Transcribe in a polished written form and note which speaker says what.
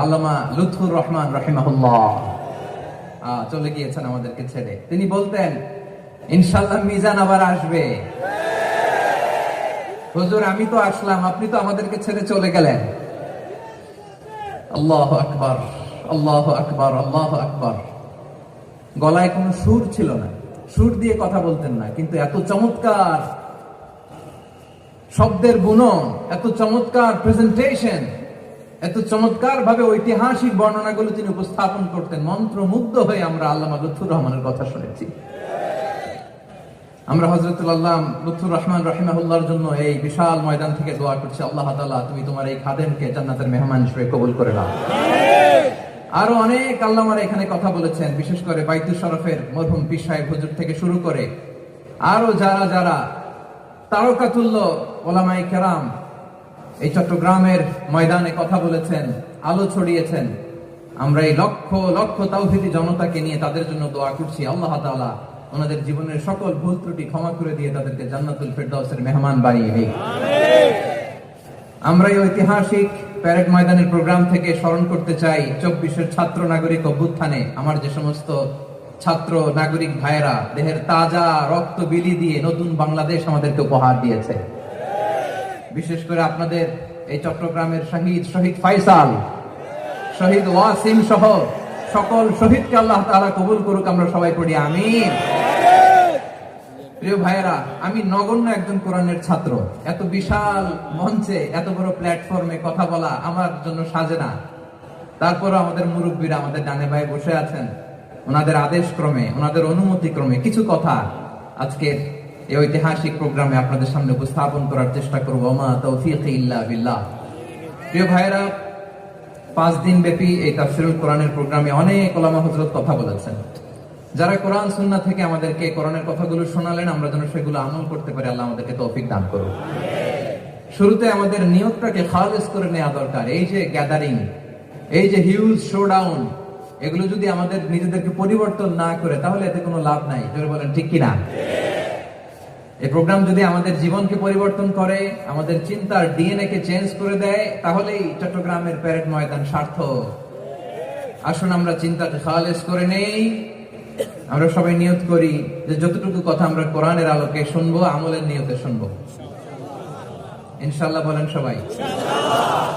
Speaker 1: আল্লামা লুৎফুর রহমান রাহিমাহুল্লাহ চলে গিয়েছেন আমাদেরকে ছেড়ে। তিনি বলতেন, ইনশাআল্লাহ মিজান আবার আসবে। হুজুর আমি তো আসলাম, আপনি তো আমাদেরকে ছেড়ে চলে গেলেন। আল্লাহু আকবার, আল্লাহু আকবার, আল্লাহু আকবার। গলায় কোনো সুর ছিল না, সুর দিয়ে কথা বলতেন না, কিন্তু এত চমৎকার শব্দের বুনন, এত চমৎকার প্রেজেন্টেশন, এত চমৎকার ভাবে ঐতিহাসিক বর্ণনাগুলো তিনি উপস্থাপন করতেন। মন্ত্রমুগ্ধ হয়ে আমরা আল্লামা লুৎফুর রহমানের কথা শুনেছি। আমরা হযরতুল আল্লামা লুৎফুর রহমান রাহিমাহুল্লাহর জন্য এই বিশাল ময়দান থেকে দোয়া করছি, আল্লাহ তাআলা তুমি তোমার এই খাদেমকে জান্নাতের মেহমান হিসেবে কবুল করে নাও। আরো অনেক আল্লামারা এখানে কথা বলেছেন, বিশেষ করে বাইতুল শরফের মরহুম পীর সাহেব হুজুর থেকে শুরু করে আরো যারা যারা তারকাতুল্য ওলামায়ে কেরাম এই চট্টগ্রামের ময়দানে কথা বলেছেন, আলো ছড়িয়েছেন। আমরা এই লক্ষ লক্ষ তাওহীদি জনতাকে নিয়ে তাদের জন্য দোয়া করছি, আল্লাহ তাআলা ওনাদের জীবনের সকল ভুল ত্রুটি ক্ষমা করে দিয়ে তাদেরকে জান্নাতুল ফেরদাউসের মেহমান বানিয়ে দিক। আমরা এই ঐতিহাসিক প্যারেড ময়দানের প্রোগ্রাম থেকে স্মরণ করতে চাই 24-এর ছাত্র নাগরিক অভ্যুত্থানে আমার যে সমস্ত ছাত্র নাগরিক ভাইয়েরা দেহের তাজা রক্ত বিলি দিয়ে নতুন বাংলাদেশ আমাদেরকে উপহার দিয়েছে। বিশেষ করে আপনাদের এই চট্টগ্রামের শহীদ ফাইসাল, শহীদ ওয়াসিম সহ সকল শহীদকে আল্লাহ তাআলা কবুল করুক, আমরা সবাই পড়ি আমিন। প্রিয় ভাইয়েরা, আমি নগণ্য একজন কোরআনের ছাত্র, এত বিশাল মঞ্চে এত বড় প্ল্যাটফর্মে কথা বলা আমার জন্য সাজে না। তারপর আমাদের মুরব্বীরা আমাদের ডানে বায়ে বসে আছেন, ওনাদের আদেশ ক্রমে, ওনাদের অনুমতি ক্রমে কিছু কথা আজকের এই ঐতিহাসিক প্রোগ্রামে আপনাদের সামনে উপস্থাপন করার চেষ্টা করব। মা তাওফীকি ইল্লা বিল্লাহ। প্রিয় ভাইয়েরা, 5 দিন ব্যাপী এই তাফসীরুল কোরআনের প্রোগ্রামে অনেক ওলামা হযরত কথা বলেছেন। যারা কোরআন সুন্নাহ থেকে আমাদেরকে কোরআনের কথাগুলো শোনালেন, আমরা যেন সেগুলো আমল করতে পারি, আল্লাহ আমাদেরকে তৌফিক দান করুন। শুরুতে আমাদের নিয়তটাকে খালেস করে নেওয়া দরকার। এই যে গ্যাদারিং, এই যে হিউজ শোডাউন, এগুলো যদি আমাদের নিজেদেরকে পরিবর্তন না করে তাহলে এতে কোনো লাভ নাই। জোরে বলেন ঠিক কিনা? এই প্রোগ্রাম যদি আমাদের জীবনকে পরিবর্তন করে, আমাদের চিন্তার ডিএনএ কে চেঞ্জ করে দেয়, তাহলেই চট্টগ্রামের প্যারেড ময়দান সার্থক। আসুন আমরা চিন্তাকে খালেস করে নেই। আমরা সবাই নিয়ত করি যে যতটুকু কথা আমরা কোরআনের আলোকে শুনবো, আমলের নিয়তে শুনবো ইনশাআল্লাহ। বলেন সবাই ইনশাআল্লাহ।